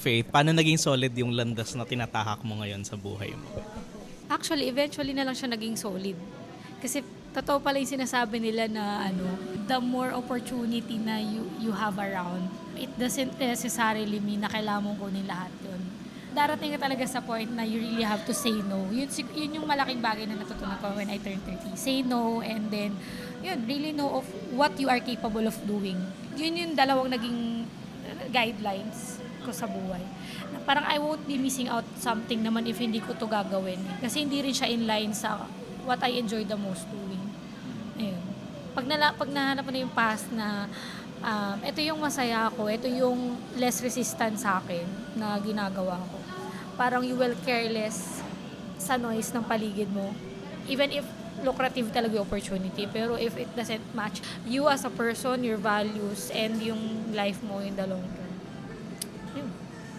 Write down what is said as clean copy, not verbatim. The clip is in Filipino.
Faith, paano naging solid yung landas na tinatahak mo ngayon sa buhay mo? Actually, eventually na lang siya naging solid. Kasi totoo pala yung sinasabi nila na the more opportunity na you have around, it doesn't necessarily mean na kailangan mong kunin lahat yun. Darating ka talaga sa point na you really have to say no. Yun yung malaking bagay na natutunan ko when I turned 30. Say no, and then, really know of what you are capable of doing. Yun yung dalawang naging guidelines ko sa buhay. Na parang I won't be missing out something naman if hindi ko to gagawin. Kasi hindi rin siya in line sa what I enjoy the most doing. Ayun. Pag nahanap mo na yung past na ito yung masaya ako, ito yung less resistant sa akin na ginagawa ko. Parang you will care less sa noise ng paligid mo. Even if lucrative talaga yung opportunity, pero if it doesn't match you as a person, your values, and yung life mo in the long run.